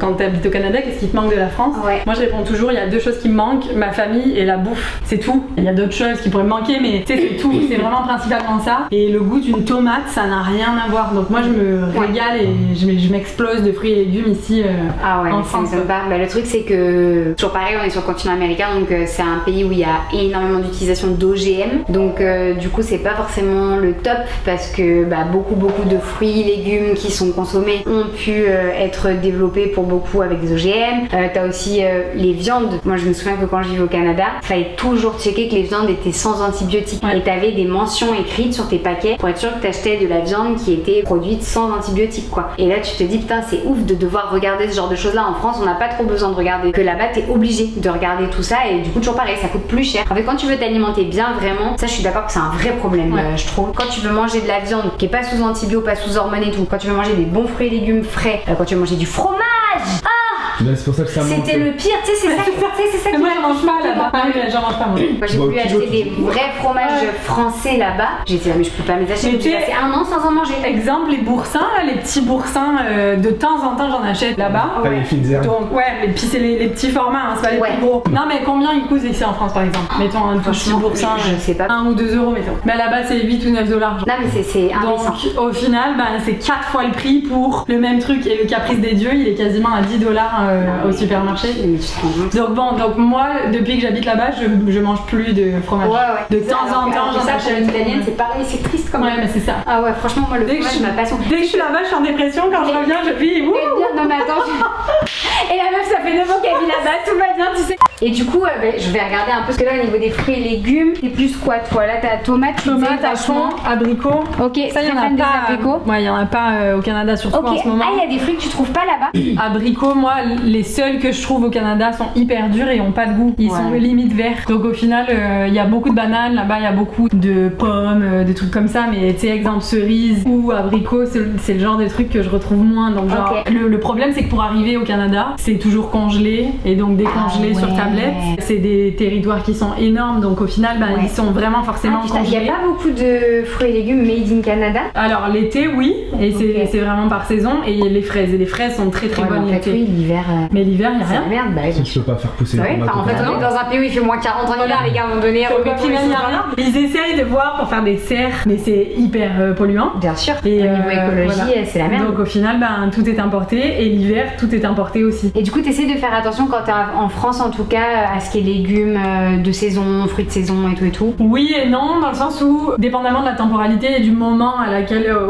quand t'habites au Canada, qu'est-ce qui te manque de la France? Moi, je réponds toujours, il y a deux choses qui me manquent, ma famille et la bouffe. C'est tout. Il y a d'autres choses qui pourraient me manquer, mais tu sais, c'est tout. C'est vraiment principalement ça. Et le goût d'une tomate, ça n'a rien à voir. Donc moi, je me régale et je m'explose de fruits et légumes ici en France. Bah, le truc, c'est que toujours pareil, on est sur le continent américain, donc c'est un pays où il y a énormément d'utilisation d'OGM. Donc du coup, c'est pas forcément le top parce que beaucoup de fruits, légumes qui sont consommés ont pu être développés pour beaucoup avec des OGM. T'as aussi les viandes. Moi, je me souviens que quand je vivais au Canada, fallait toujours checker que les viandes étaient sans antibiotiques. Et t'avais des mentions écrites sur tes paquets pour être sûr que t'achetais de la viande qui était produite sans antibiotiques, quoi. Et là, tu te dis, putain, c'est ouf de devoir regarder ce genre de choses-là. En France, on n'a pas trop besoin de regarder. Que là-bas, t'es obligé de regarder tout ça et du coup, toujours pareil, ça coûte plus cher. En fait, quand tu veux t'alimenter bien, vraiment, ça, je suis d'accord que c'est un vrai problème, je trouve. Quand tu veux manger de la viande qui est pas sous antibio, pas sous hormones et tout, quand tu veux manger des bons fruits et légumes frais, quand tu veux manger du fromage, c'est pour ça que ça manque. C'était le pire, tu sais, c'est ça. Moi, j'en mange pas là-bas. J'en mange pas, moi. Moi, j'ai voulu acheter des vrais fromages français là-bas. J'ai dit, mais je peux pas me les acheter. J'ai passé un an sans en manger. Exemple, les boursins, là, les petits boursins, de temps en temps, j'en achète là-bas. Les fines herbes. Donc, puis c'est les petits formats, c'est pas les plus gros. Non, mais combien ils coûtent ici en France, par exemple? Mettons un tout petit boursin, je sais pas. 1 ou 2 euros, mettons. Mais là-bas, c'est 8 ou 9 $. Non, mais c'est indécent. Donc, au final, c'est 4 fois le prix pour le même truc. Et le caprice des dieux, il est quasiment à $10 au supermarché. Mais tu te rends compte. Donc moi, depuis que j'habite là-bas, je mange plus de fromage. Ouais. De temps en temps, j'en ça pour achète. une italienne, c'est pareil, c'est triste quand même. Ouais, mais c'est ça. Ah ouais, franchement, moi le Dès que fromage, je- ma passion. Dès que je suis là-bas, je suis en dépression. Quand je reviens, je vis. Wouh. Non mais attends, et la meuf ça fait 9 ans qu'elle vit là-bas, tout va bien tu sais. Et du coup je vais regarder un peu, parce que là au niveau des fruits et légumes, c'est plus quoi toi? Là t'as tomate, Tomates à fond, abricots. Ok, Ça, il y en a pas. Ouais, il y en a pas au Canada, surtout Ok, en ce moment. ah il y a des fruits que tu trouves pas là-bas? Abricots, moi, les seuls que je trouve au Canada sont hyper durs et ont pas de goût. Ils sont limite verts. Donc au final, il y a beaucoup de bananes là-bas, il y a beaucoup de pommes, des trucs comme ça. Mais tu sais, exemple cerises ou abricots, c'est le genre de trucs que je retrouve moins. Donc genre, le problème c'est que pour arriver au Canada, c'est toujours congelé et donc décongelé sur tablette. C'est des territoires qui sont énormes. Donc au final, ils sont vraiment forcément Il congelés. n'y a pas beaucoup de fruits et légumes made in Canada? Alors l'été, oui, et c'est vraiment par saison. Et les fraises sont très très bonnes en fait, l'été. oui, l'hiver. Mais l'hiver, il n'y a C'est la rien. merde, bah Si tu peux pas faire pousser ouais, les tomates en au fait, Canada. on est dans un pays où il fait moins 40 en hiver, les gars, à un moment donné, remettons les choses dans l'ordre. Ils essayent de voir pour faire des serres, mais c'est hyper polluant. Bien sûr, Et au niveau écologie, voilà. c'est la merde. Donc au final, tout est importé et l'hiver, tout est importé aussi. Et du coup, t'essaies de faire attention quand t'es en France, en tout cas, à ce qui est légumes de saison, fruits de saison et tout. Oui et non, dans le sens où, dépendamment de la temporalité et du moment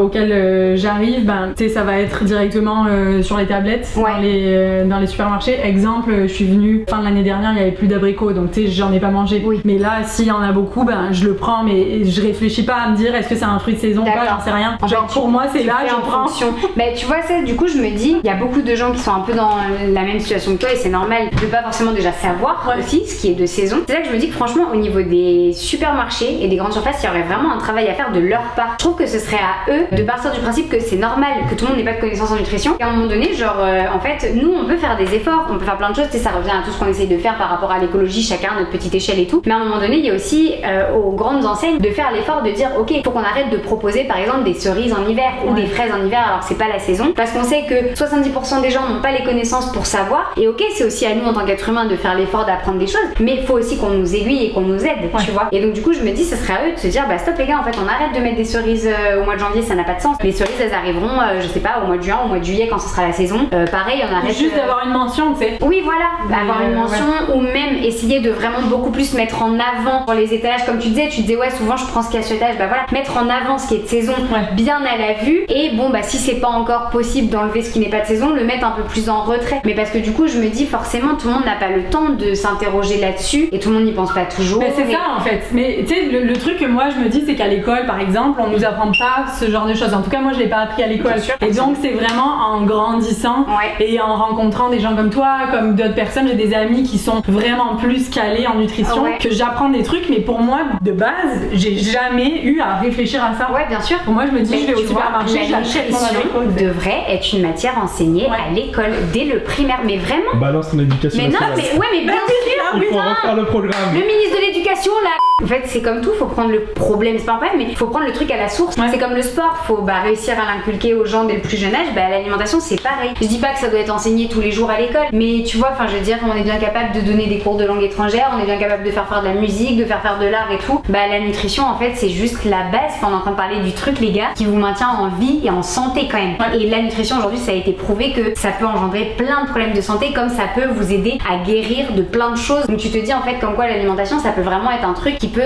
auquel j'arrive, tu sais, ça va être directement sur les tablettes, dans les supermarchés. Exemple, je suis venue fin de l'année dernière, il n'y avait plus d'abricots, donc tu sais, j'en ai pas mangé. Oui. Mais là, s'il y en a beaucoup, je le prends, mais je réfléchis pas à me dire est-ce que c'est un fruit de saison ou pas, j'en sais rien. En Genre fait, pour moi, c'est là, fais je en prends. fonction. Mais tu vois, ça, du coup, je me dis, il y a beaucoup de gens qui sont un peu dans la même situation que toi et c'est normal de pas forcément déjà savoir aussi ce qui est de saison. C'est là que je me dis que franchement, au niveau des supermarchés et des grandes surfaces, il y aurait vraiment un travail à faire de leur part. Je trouve que ce serait à eux de partir du principe que c'est normal que tout le monde n'ait pas de connaissances en nutrition. Et à un moment donné, genre, en fait, nous, on peut faire des efforts, on peut faire plein de choses, tu sais, ça revient à tout ce qu'on essaye de faire par rapport à l'écologie, chacun à notre petite échelle et tout. Mais à un moment donné, il y a aussi aux grandes enseignes de faire l'effort de dire, ok, il faut qu'on arrête de proposer par exemple des cerises en hiver ou des fraises en hiver alors que c'est pas la saison, parce qu'on sait que 70% des gens n'ont pas les connaissances pour savoir. Et ok, c'est aussi à nous en tant qu'être humain de faire l'effort d'apprendre des choses, mais il faut aussi qu'on nous aiguille et qu'on nous aide, tu vois. Et donc du coup, je me dis, ce serait à eux de se dire, stop les gars, en fait, on arrête de mettre des cerises au mois de janvier, ça n'a pas de sens. Les cerises, elles arriveront, je sais pas, au mois de juin, au mois de juillet quand ce sera la saison. Pareil, on arrête. Juste d'avoir une mention, tu sais. Oui, voilà, avoir une mention ou même essayer de vraiment beaucoup plus mettre en avant pour les étalages, comme tu disais ouais, souvent je prends ce qu'il y a sur l'étage, voilà, mettre en avant ce qui est de saison bien à la vue et si c'est pas encore possible d'enlever ce qui n'est pas de saison, le mettre un peu plus en retrait. Mais parce que du coup, je me dis forcément tout le monde n'a pas le temps de s'interroger là-dessus et tout le monde n'y pense pas toujours. Mais c'est ça en fait. Mais tu sais, le truc que moi je me dis, c'est qu'à l'école par exemple, on nous apprend pas ce genre de choses. En tout cas, moi je l'ai pas appris à l'école. Et donc c'est vraiment en grandissant et en rencontrant des gens comme toi, comme d'autres personnes, j'ai des amis qui sont vraiment plus calés en nutrition, que j'apprends des trucs. Mais pour moi, de base, j'ai jamais eu à réfléchir à ça. Ouais, bien sûr. Pour moi, je me dis, je vais au supermarché, j'achète mon abricot. Devrait être une matière enseignée à l'école dès le primaire, mais vraiment. Balance ton éducation Mais non, nationale. mais bien sûr, Il faut refaire le programme. Le ministre de l'éducation là. En fait, c'est comme tout, faut prendre le problème, c'est pas un problème, mais faut prendre le truc à la source. C'est comme le sport, faut réussir à l'inculquer aux gens dès le plus jeune âge. L'alimentation, c'est pareil. Je dis pas que ça doit être enseigné tous les jours à l'école, mais tu vois, je veux dire, on est bien capable de donner des cours de langue étrangère, on est bien capable de faire de la musique, de faire de l'art et tout. La nutrition, en fait, c'est juste la base. On est en train de parler du truc, les gars, qui vous maintient en vie et en santé quand même. Et la nutrition, aujourd'hui, ça a été prouvé que ça peut engendrer plein de problèmes de santé, comme ça peut vous aider à guérir de plein de choses. Donc tu te dis en fait comme quoi l'alimentation, ça peut vraiment être un truc qui peut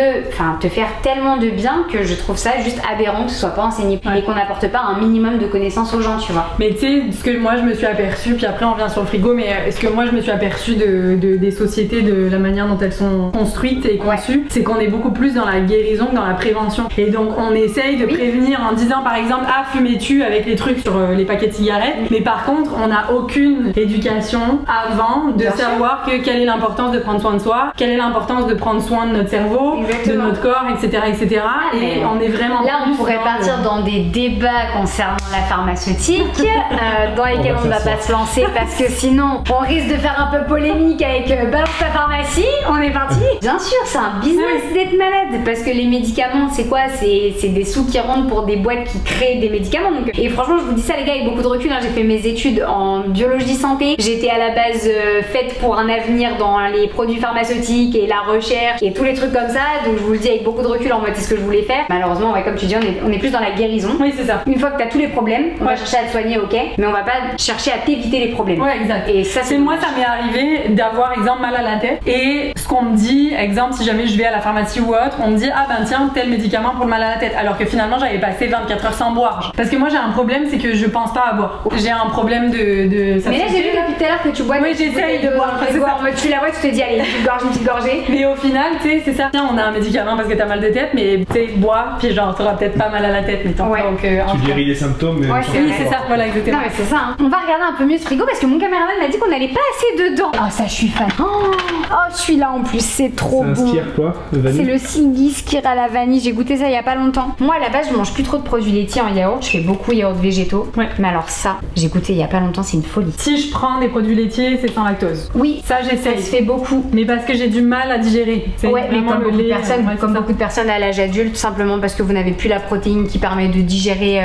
te faire tellement de bien que je trouve ça juste aberrant que ce soit pas enseigné et qu'on n'apporte pas un minimum de connaissances aux gens, tu vois. Mais tu sais, ce que moi je me suis aperçue, puis après on vient sur le frigo, mais ce que moi je me suis aperçue des sociétés, de la manière dont elles sont construites et conçues, c'est qu'on est beaucoup plus dans la guérison que dans la prévention. Et donc on essaye de prévenir en disant par exemple, fumez-tu avec les trucs sur les paquets de cigarettes, mais par contre on n'a aucune éducation avant de savoir quelle est l'importance de prendre soin de soi, quelle est l'importance de prendre soin de notre cerveau, de notre corps, etc. Et on est vraiment là, on pourrait partir dans des débats concernant la pharmaceutique, dans lesquels on ne va pas se lancer parce que sinon on risque de faire un peu polémique avec Balance ta pharmacie. On est parti. Bien sûr, c'est un business d'être malade parce que les médicaments, c'est quoi? C'est des sous qui rentrent pour des boîtes qui créent des médicaments. Donc, et franchement, je vous dis ça, les gars, avec beaucoup de recul. J'ai fait mes études en biologie santé. J'étais à la base faite pour un avenir dans les produits pharmaceutiques et la recherche et tous les trucs comme ça. Donc, je vous le dis avec beaucoup de recul en mode c'est ce que je voulais faire. Malheureusement, comme tu dis, on est plus dans la guérison. Oui, c'est ça. Une fois que tu as tous les problèmes, on va chercher à te soigner, ok, mais on va pas chercher à t'éviter les problèmes. Ouais, exact. Et ça, c'est moi, ça m'est arrivé d'avoir, exemple, mal à la tête. Et ce qu'on me dit, exemple, si jamais je vais à la pharmacie ou autre, on me dit, ah ben tiens, tel médicament pour le mal à la tête. Alors que finalement, j'avais passé 24 heures sans boire. Parce que moi, j'ai un problème, c'est que je pense pas à boire. J'ai un problème de mais là, j'ai vu depuis tout à l'heure que tu bois. Oui, j'essaye de boire. Tu la vois, tu te dis, allez, une petite gorgée. Mais au final, tu sais, c'est ça. Tiens, on a un médicament parce que t'as mal de tête, mais tu sais, bois, puis genre, t'auras peut-être pas mal à la tête, mais tant donc, tu guéris les symptômes, mais ouais, oui, c'est ça, voilà, exactement. Non, mais c'est ça. Hein. On va regarder un peu mieux ce frigo parce que mon caméraman m'a dit qu'on n'allait pas assez dedans. Oh, ça, je suis fan. Oh, celui-là en plus, c'est trop ça bon. inspire quoi? C'est le Siggi Skir à la vanille. J'ai goûté ça il y a pas longtemps. Moi, à la base, je mange plus trop de produits laitiers en yaourt. Je fais beaucoup yaourt végétaux. Ouais. Mais alors, ça, j'ai goûté il y a pas longtemps, c'est une folie. Si je prends des produits laitiers, c'est sans lactose. Oui, ça j'essaye. Ça se fait beaucoup. Mais parce que j'ai du mal à digérer. Ouais, mais comme beaucoup de personnes à l'âge adulte, tout simplement parce que vous n'avez plus la protéine qui permet de digérer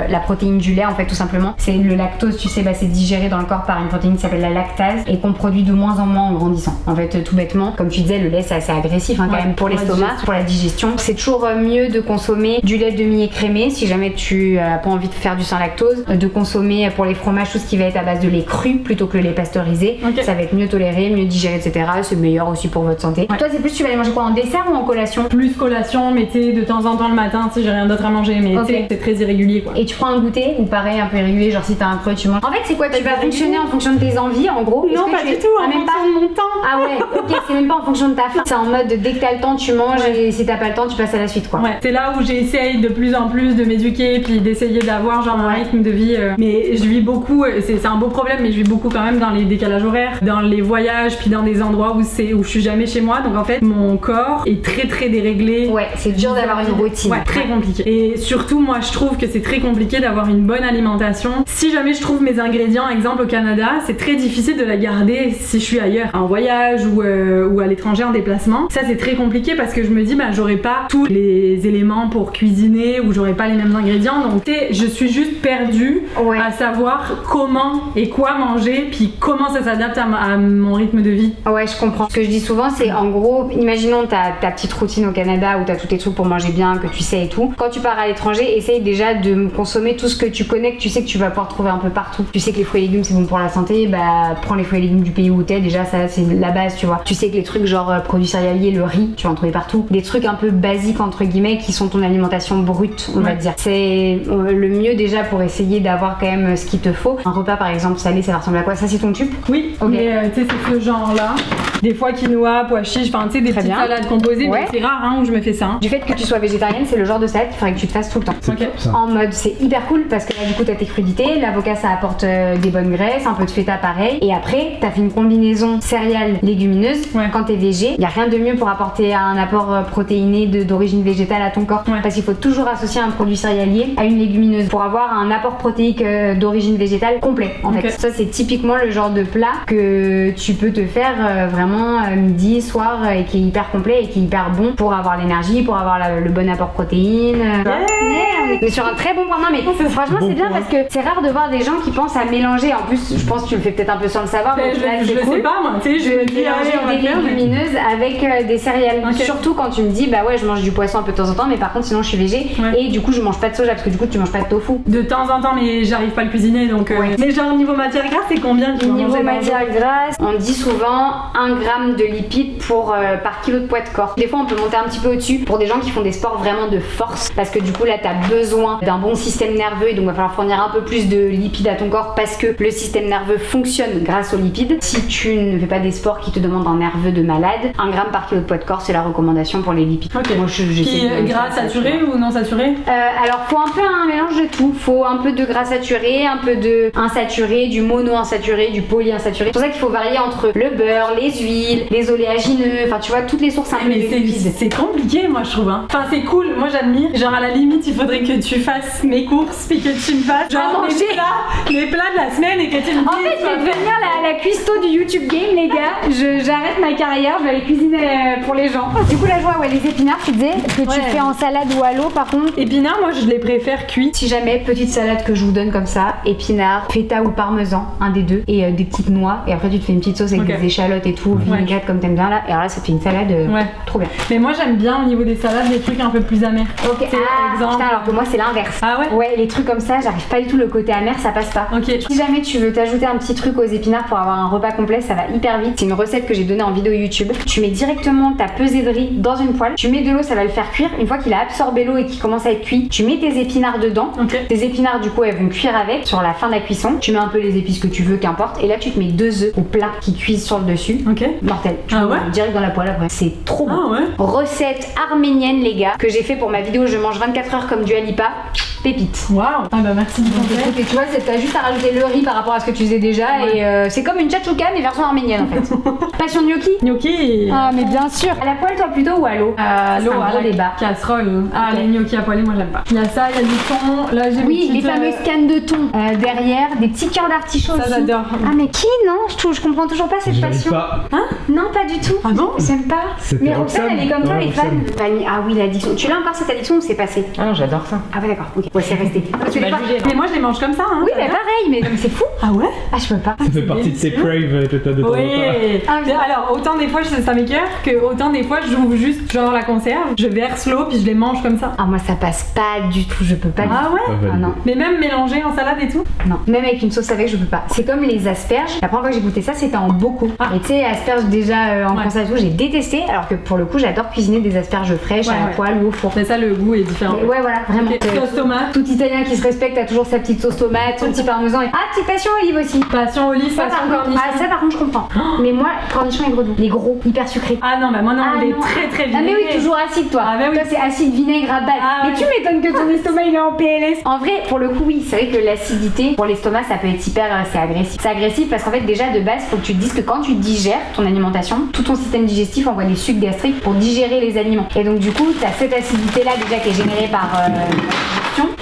la protéine du lait, en fait, tout simplement. C'est le lactose, tu sais, c'est digéré dans le corps par une protéine qui s'appelle la lactase et qu'on produit de moins en moins en grandissant. En fait, tout bêtement, comme tu disais, le lait c'est assez agressif quand même pour l'estomac, pour la digestion. C'est toujours mieux de consommer du lait demi-écrémé si jamais tu as pas envie de faire du sans lactose, de consommer pour les fromages tout ce qui va être à base de lait cru plutôt que le lait pasteurisé. Ça va être mieux toléré, mieux digéré, etc. C'est meilleur aussi pour votre santé. Toi, c'est plus, tu vas aller manger quoi, en dessert ou en collation? Plus collation, mais tu sais, de temps en temps le matin, si j'ai rien d'autre à manger, mais tu sais, c'est très irrégulier quoi. Et tu prends un goûter ou pareil, un peu irrégulier, genre si t'as un creux, tu manges. En fait, c'est quoi? Tu vas fonctionner en fonction de tes envies, en gros? Non, pas du tout, en fonction de mon temps. Ah ouais, ok, c'est même pas en fonction de ta faim. C'est en mode dès que t'as le temps, tu manges et si t'as pas le temps, tu passes à la suite quoi. Ouais, c'est là où j'essaye de plus en plus de m'éduquer puis d'essayer d'avoir genre un rythme de vie. Mais je vis beaucoup, c'est un beau problème, mais je vis beaucoup quand même dans les décalages horaires, dans les voyages, puis dans des endroits où je suis jamais chez moi. Donc en fait, mon corps est très très déréglé. Ouais, c'est dur d'avoir une routine. Ouais, très compliqué. Et surtout, moi, je trouve que c'est très compliqué d'avoir une bonne alimentation. Si jamais je trouve mes ingrédients, exemple au Canada, c'est très difficile de la garder si je suis ailleurs, en voyage ou à l'étranger en déplacement. Ça, c'est très compliqué parce que je me dis, bah, j'aurais pas tous les éléments pour cuisiner ou j'aurais pas les mêmes ingrédients. Donc, je suis juste perdue à savoir comment et quoi manger, puis comment ça s'adapte à mon rythme de vie. Ouais, je comprends. Ce que je dis souvent, c'est en gros, imaginons ta petite routine au Canada où t'as tous tes trucs pour manger bien, que tu sais et tout. Quand tu pars à l'étranger, essaye déjà de consommer tout ce que tu connais, que tu sais que tu vas pouvoir trouver un peu partout. Tu sais que les fruits et légumes c'est bon pour la santé, bah prends les fruits et légumes du pays où t'es, déjà ça c'est la base, tu vois. Tu sais que les trucs genre produits céréaliers, le riz, tu vas en trouver partout. Des trucs un peu basiques entre guillemets qui sont ton alimentation brute, on va dire. C'est le mieux déjà pour essayer d'avoir quand même ce qu'il te faut. Un repas par exemple salé, ça va ressembler à quoi? Ça c'est ton tube? Oui, mais tu sais c'est ce genre là. Des fois quinoa, pois chiches, enfin tu sais des petites salades composées, mais c'est rare où je me fais ça. Du fait que tu sois végétarienne, c'est le genre de salade qu'il faudrait que tu te fasses tout le temps. En mode c'est hyper cool parce que là du coup t'as tes crudités, l'avocat ça apporte des bonnes graisses, un peu de feta pareil, et après t'as fait une combinaison céréales légumineuses. Quand t'es végé, y a rien de mieux pour apporter un apport protéiné d'origine végétale à ton corps, parce qu'il faut toujours associer un produit céréalier à une légumineuse pour avoir un apport protéique d'origine végétale complet en fait. Ça c'est typiquement le genre de plat que tu peux te faire vraiment midi, soir et qui est hyper complet et qui est hyper bon pour avoir l'énergie, pour avoir le bon apport protéines. Mais sur un très bon point. Non mais franchement c'est bien parce que c'est rare de voir des gens qui pensent à mélanger. En plus je pense que tu le fais peut-être un peu sans le savoir. Je le sais pas moi, tu sais, je mélanger des légumineuses avec des céréales. Surtout quand tu me dis bah ouais je mange du poisson un peu de temps en temps mais par contre sinon je suis végé et du coup je mange pas de soja parce que du coup tu manges pas de tofu. De temps en temps mais j'arrive pas à le cuisiner donc mais genre niveau matière grasse c'est combien? Niveau matière grasse on dit souvent 1 gramme de lipides par kilo de poids de corps. Des fois on peut monter un petit peu au-dessus pour des gens qui font des sports vraiment de force parce que du coup là t'as besoin d'un bon système nerveux et donc il va falloir fournir un peu plus de lipides à ton corps parce que le système nerveux fonctionne grâce aux lipides. Si tu ne fais pas des sports qui te demandent un nerveux de malade, 1 gramme par kilo de poids de corps c'est la recommandation pour les lipides. Moi gras saturé ou non saturé? Alors faut un peu un mélange de tout. Faut un peu de gras saturé, un peu de insaturé, du mono-insaturé, du polyinsaturé. C'est pour ça qu'il faut varier entre le beurre, les huiles, les oléagineux, enfin tu vois toutes les sources un peu de lipides. C'est compliqué moi je trouve hein. Enfin c'est cool, moi j'admire. Genre à la limite il faudrait que tu fasses mes courses puis que tu me fasses genre les plats de la semaine et que tu me dises. En fait je vais devenir la cuistot du YouTube game les gars. J'arrête ma carrière, je vais aller cuisiner pour les gens. Du coup la joie les épinards tu disais que tu fais en salade ou à l'eau par contre. Épinards moi je les préfère cuits. Si jamais petite salade que je vous donne comme ça, épinards, feta ou parmesan, un des deux et des petites noix et après tu te fais une petite sauce avec des échalotes et tout, vinaigrette comme t'aimes bien là et alors là ça te fait une salade trop bien. Mais moi j'aime bien au niveau des salades des trucs un peu plus amers. Ok, putain alors que moi c'est l'inverse. Ah ouais? Ouais les trucs comme ça j'arrive pas du tout, le côté amer ça passe pas. Ok. Si jamais tu veux t'ajouter rajouter un petit truc aux épinards pour avoir un repas complet, ça va hyper vite. C'est une recette que j'ai donnée en vidéo YouTube. Tu mets directement ta pesée de riz dans une poêle, tu mets de l'eau, ça va le faire cuire. Une fois qu'il a absorbé l'eau et qu'il commence à être cuit, tu mets tes épinards dedans. Tes épinards du coup elles vont cuire avec sur la fin de la cuisson. Tu mets un peu les épices que tu veux, qu'importe. Et là tu te mets 2 œufs au plat qui cuisent sur le dessus. Mortel. Tu mets direct dans la poêle après. C'est trop bon. Recette arménienne les gars que j'ai fait pour ma vidéo Je mange 24 heures comme Dua Lipa. Pépite. Waouh. Ah bah merci du conseil. Et tu vois, t'as juste à rajouter le riz par rapport à ce que tu faisais déjà et c'est comme une tchatchouka mais version arménienne en fait. Passion gnocchi. Gnocchi. Ah mais bien sûr. À la poêle toi plutôt ou à l'eau? À l'eau, à la débat. casserole. Ah les gnocchis à poêler moi j'aime pas. Il y a ça, il y a du thon. Là j'ai oui les fameuses cannes de thon derrière, des petits cœurs d'artichaut aussi. Ça j'adore. Ah mais qui non? Je comprends toujours pas cette passion. Pas. Hein? Non pas du tout. Ah non? J'aime pas. Mais Roxane elle est comme toi les fans. Ah oui l'addiction. Tu l'as encore cette addiction ou c'est passé? Ah non j'adore ça. Ah ouais d'accord. Ok. Ouais c'est resté. Mais moi je les mange comme ça. Hein, oui mais pareil mais c'est fou. Ah ouais? Ah je peux pas. Ça fait partie de tes craves que t'as de temps en temps. Oui. Alors autant des fois ça m'écoeure que autant des fois j'ouvre juste genre la conserve, je verse l'eau puis je les mange comme ça. Ah moi ça passe pas du tout, je peux pas. Ah ouais? Ah non. Mais même mélanger en salade et tout? Non. Même avec une sauce avec je peux pas. C'est comme les asperges. La première fois que j'ai goûté ça c'était en bocaux. Et tu sais asperges déjà en conserve et tout j'ai détesté alors que pour le coup j'adore cuisiner des asperges fraîches à la poêle ou au four. Mais ça le goût est différent. Mais ouais voilà vraiment. Sauce tomate. Tout italien qui se respecte a toujours sa petite sauce tomate, son petit parmesan et petite passion olive aussi. Passion olive, passion cornichon. Ah ça par contre je comprends. Mais moi cornichon et gros doux. Les gros hyper sucrés. Ah non bah moi non il est très très vinaigré. Ah mais oui toujours acide toi. Ah bah oui. Toi c'est acide vinaigre à balle. Mais tu m'étonnes que ton estomac il est en PLS. En vrai pour le coup oui c'est vrai que l'acidité pour l'estomac ça peut être hyper c'est agressif. C'est agressif parce qu'en fait déjà de base faut que tu te dises que quand tu digères ton alimentation, tout ton système digestif envoie des sucs gastriques pour digérer les aliments. Et donc du coup t'as cette acidité là déjà qui est générée par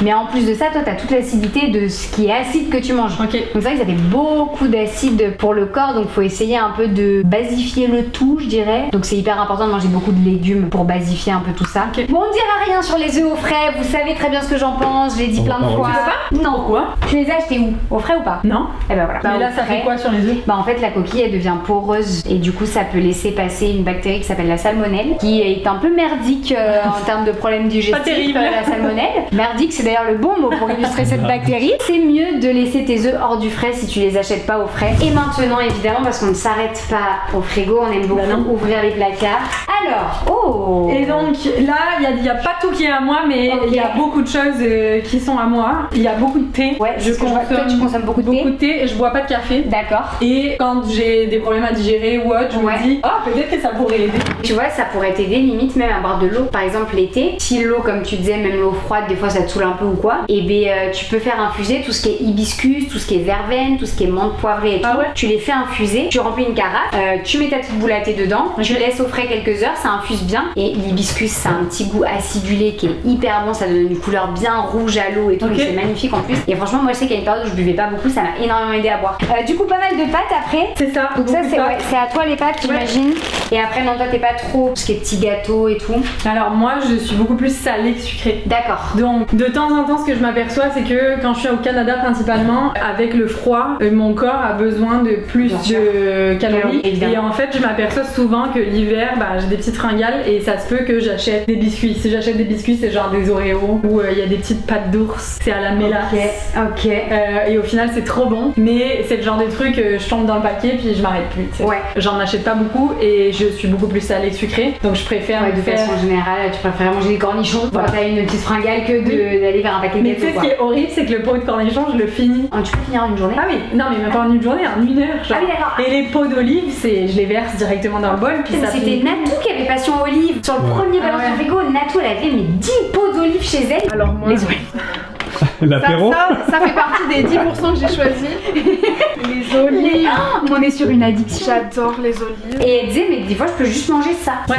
mais en plus de ça toi t'as toute l'acidité de ce qui est acide que tu manges. Donc c'est vrai que ça fait beaucoup d'acide pour le corps donc faut essayer un peu de basifier le tout je dirais. Donc c'est hyper important de manger beaucoup de légumes pour basifier un peu tout ça. Bon on ne dira rien sur les œufs au frais, vous savez très bien ce que j'en pense, je l'ai dit plein de fois. Tu veux pas? Non. Pourquoi? Tu les as achetés où? Au frais ou pas? Non. Et ben voilà. Mais là ça fait quoi sur les œufs? Bah en fait la coquille elle devient poreuse et du coup ça peut laisser passer une bactérie qui s'appelle la salmonelle qui est un peu merdique en termes de problèmes digestifs. Pas terrible. La salmonelle. Merdique c'est d'ailleurs le bon mot pour illustrer cette bactérie. C'est mieux de laisser tes œufs hors du frais si tu les achètes pas au frais. Et maintenant évidemment parce qu'on ne s'arrête pas au frigo, on aime beaucoup ouvrir les placards. Alors, et donc là il y a pas tout qui est à moi mais il y a beaucoup de choses qui sont à moi. Il y a beaucoup de thé. Ouais, toi tu consommes beaucoup de thé. Et je bois pas de café. D'accord. Et quand j'ai des problèmes à digérer ou autre, je me dis peut-être que ça pourrait aider. Tu vois, ça pourrait t'aider limite même à boire de l'eau. Par exemple l'été, si l'eau comme tu disais, même l'eau froide, des fois ça te saoule un peu ou quoi, et ben tu peux faire infuser tout ce qui est hibiscus, tout ce qui est verveine, tout ce qui est menthe poivrée et tout. Tu les fais infuser, tu remplis une carafe, tu mets ta petite boule à thé dedans, tu laisses au frais quelques heures, ça infuse bien. Et l'hibiscus, ça a un petit goût acidulé qui est hyper bon, ça donne une couleur bien rouge à l'eau et tout, donc c'est magnifique en plus. Et franchement, moi je sais qu'il y a une période où je buvais pas beaucoup, ça m'a énormément aidé à boire. Du coup, pas mal de pâtes après. C'est ça. Donc ça c'est à toi les pâtes, j'imagine. Et après non, toi t'es pas trop tout ce qui est petits gâteaux et tout. Alors moi je suis beaucoup plus salée que sucrée. D'accord. Donc de temps en temps ce que je m'aperçois c'est que quand je suis au Canada principalement, avec le froid, mon corps a besoin de plus de calories. Et en fait je m'aperçois souvent que l'hiver j'ai des petites fringales et ça se peut que j'achète des biscuits. Si j'achète des biscuits c'est genre des Oreos ou il y a des petites pâtes d'ours, c'est à la mélasse. Ok. Et au final c'est trop bon, mais c'est le genre de truc je tombe dans le paquet puis je m'arrête plus. Ouais. J'en achète pas beaucoup et je suis beaucoup plus salée que sucrée, donc je préfère de façon générale tu préfères manger des cornichons quand t'as une petite fringale que d'aller vers un paquet de gâteaux. Mais tu sais ce qui est horrible c'est que le pot de cornichons je le finis. Tu peux finir en une journée? Ah oui, non mais même pas en une journée, en une heure genre. Ah oui d'accord. Et les pots d'olive je les verse directement dans le bol puis ça c'était Natou qui avait passion olive sur le premier Balance ton frigo. Natou elle avait 10 pots d'olive chez elle. Alors moi l'apéro ça fait partie des 10% que j'ai choisi. Les olives. On est sur une addiction. J'adore les olives. Et elle disait mais des fois je peux juste manger ça. Ouais,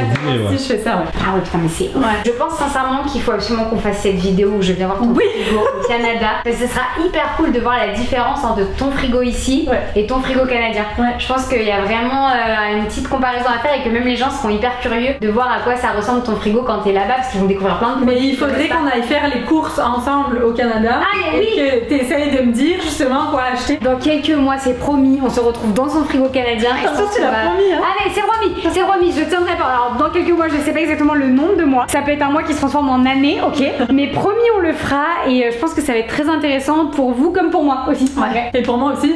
si je fais ça Ah ouais putain mais c'est Je pense sincèrement qu'il faut absolument qu'on fasse cette vidéo où je viens voir ton frigo au Canada. Parce que ce sera hyper cool de voir la différence entre ton frigo ici et ton frigo canadien. Je pense qu'il y a vraiment une petite comparaison à faire et que même les gens seront hyper curieux de voir à quoi ça ressemble ton frigo quand t'es là-bas parce qu'ils vont découvrir plein de produits. Mais il faudrait qu'on aille faire les courses ensemble au Canada et que t'essayes de me dire justement quoi acheter. Dans quelques mois mois, c'est promis. On se retrouve dans son frigo canadien. Et je pense tu qu'on l'as va... promis, hein. Ah mais c'est remis, je tiendrai pas. Alors dans quelques mois, je sais pas exactement le nombre de mois. Ça peut être un mois qui se transforme en année, ok. Mais promis, on le fera et je pense que ça va être très intéressant pour vous comme pour moi aussi. Ouais. Et pour moi aussi.